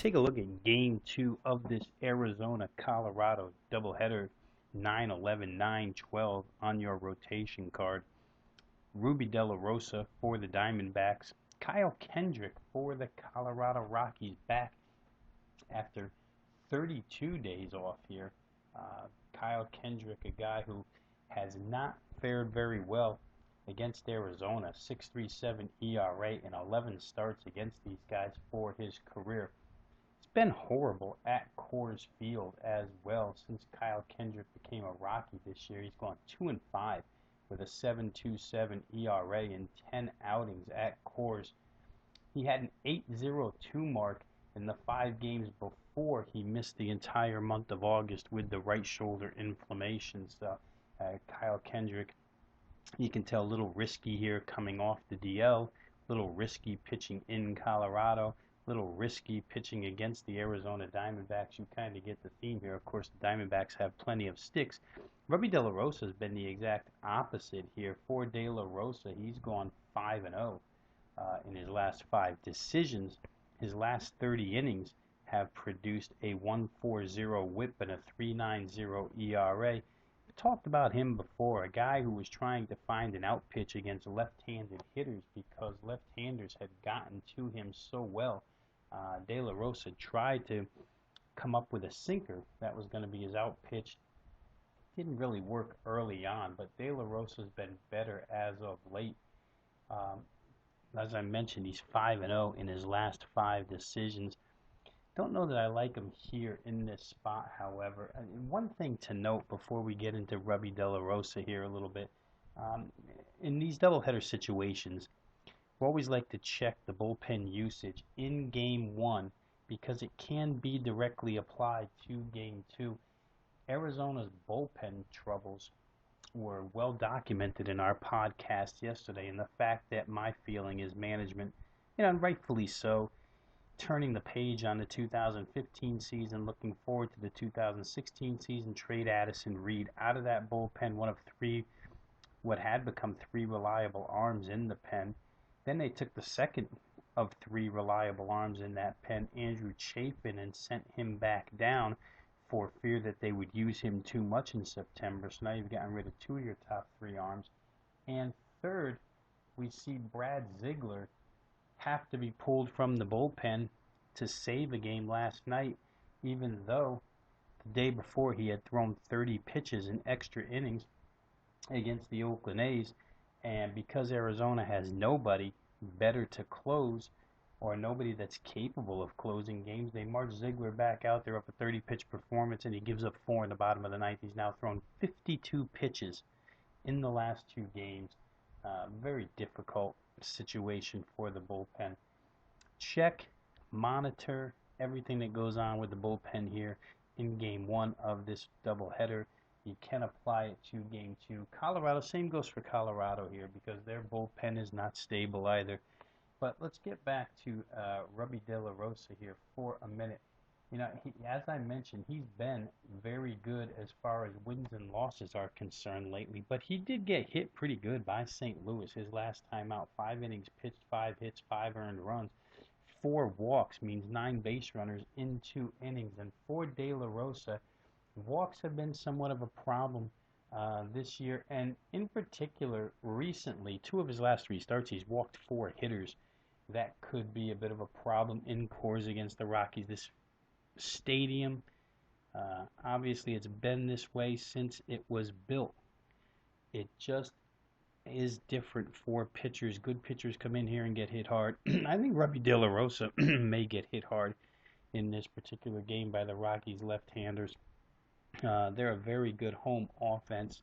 take a look at game two of this Arizona-Colorado doubleheader, 9-11, 9-12 on your rotation card. Ruby De La Rosa for the Diamondbacks. Kyle Kendrick for the Colorado Rockies, back after 32 days off here. Kyle Kendrick, a guy who has not fared very well against Arizona, 6.37 ERA and 11 starts against these guys for his career. It's been horrible at Coors Field as well since Kyle Kendrick became a Rocky this year. He's gone 2-5 with a 7.27 ERA in 10 outings at Coors. He had an 8.02 mark in the 5 games before he missed the entire month of August with the right shoulder inflammation. So Kyle Kendrick, you can tell, a little risky here coming off the DL, a little risky pitching in Colorado, a little risky pitching against the Arizona Diamondbacks. You kind of get the theme here. Of course, the Diamondbacks have plenty of sticks. Robbie De La Rosa has been the exact opposite here. For De La Rosa, he's gone 5-0 in his last 5 decisions. His last 30 innings have produced a 1.40 whip and a 3.90 ERA. Talked about him before, a guy who was trying to find an out pitch against left-handed hitters because left-handers had gotten to him so well. De La Rosa tried to come up with a sinker that was going to be his out pitch. Didn't really work early on, but De La Rosa's been better as of late. As I mentioned, he's 5-0 in his last 5 decisions. Don't know that I like him here in this spot, however. One thing to note before we get into Robbie De La Rosa here a little bit, in these doubleheader situations, we always like to check the bullpen usage in game 1 because it can be directly applied to game 2. Arizona's bullpen troubles were well documented in our podcast yesterday, and the fact that my feeling is management, and rightfully so, turning the page on the 2015 season, looking forward to the 2016 season, trade Addison Reed out of that bullpen, one of 3, what had become 3 reliable arms in the pen. Then they took the second of 3 reliable arms in that pen, Andrew Chafin, and sent him back down for fear that they would use him too much in September. So now you've gotten rid of 2 of your top 3 arms. And third, we see Brad Ziegler have to be pulled from the bullpen to save a game last night, even though the day before he had thrown 30 pitches in extra innings against the Oakland A's. And because Arizona has nobody better to close, or nobody that's capable of closing games, they march Ziegler back out there up a 30-pitch performance, and he gives up 4 in the bottom of the 9th. He's now thrown 52 pitches in the last 2 games. Very difficult situation for the bullpen. Check, monitor everything that goes on with the bullpen here in game 1 of this doubleheader. You can apply it to game 2. Colorado, same goes for Colorado here because their bullpen is not stable either. But let's get back to Robbie De La Rosa here for a minute. You know, as I mentioned, he's been very good as far as wins and losses are concerned lately, but he did get hit pretty good by St. Louis his last time out. 5 innings pitched, 5 hits, 5 earned runs. 4 walks means 9 base runners in 2 innings. And for De La Rosa, walks have been somewhat of a problem this year, and in particular recently, 2 of his last 3 starts, he's walked 4 hitters. That could be a bit of a problem in Coors against the Rockies. This stadium, obviously it's been this way since it was built. It just is different for pitchers. Good pitchers come in here and get hit hard. I think Robbie De La Rosa may get hit hard in this particular game by the Rockies left-handers. They're a very good home offense,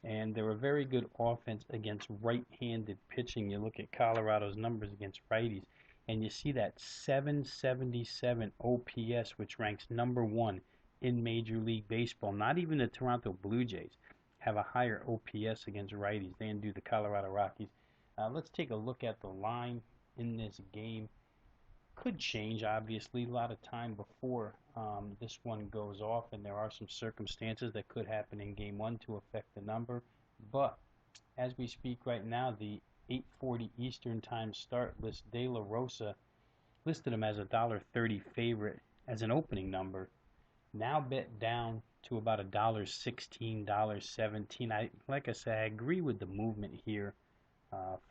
and they're a very good offense against right-handed pitching. You look at Colorado's numbers against righties, and you see that 777 OPS, which ranks number 1 in Major League Baseball. Not even the Toronto Blue Jays have a higher OPS against righties than do the Colorado Rockies. Let's take a look at the line in this game. Could change, obviously, a lot of time before this one goes off, and there are some circumstances that could happen in game 1 to affect the number. But as we speak right now, the 8:40 Eastern Time start lists De La Rosa listed them as a $1.30 favorite as an opening number. Now bet down to about $1.16, $1.17. Like I said, I agree with the movement here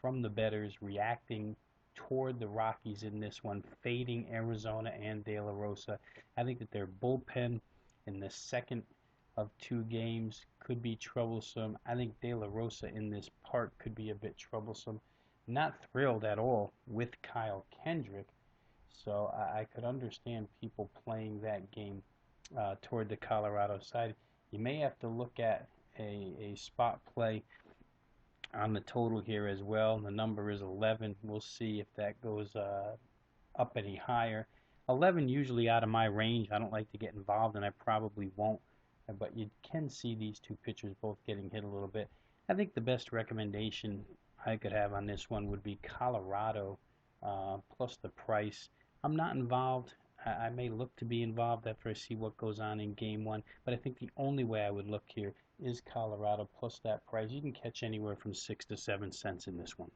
from the bettors reacting toward the Rockies in this one, fading Arizona and De La Rosa. I think that their bullpen in the second of two games could be troublesome. I think De La Rosa in this part could be a bit troublesome. Not thrilled at all with Kyle Kendrick, so I could understand people playing that game toward the Colorado side. You may have to look at a spot play on the total here as well. The number is 11. We'll see if that goes up any higher. 11 usually out of my range. I don't like to get involved, and I probably won't. But you can see these two pitchers both getting hit a little bit. I think the best recommendation I could have on this one would be Colorado plus the price. I'm not involved. I may look to be involved after I see what goes on in game one, but I think the only way I would look here is Colorado plus that price. You can catch anywhere from 6 to 7 cents in this one.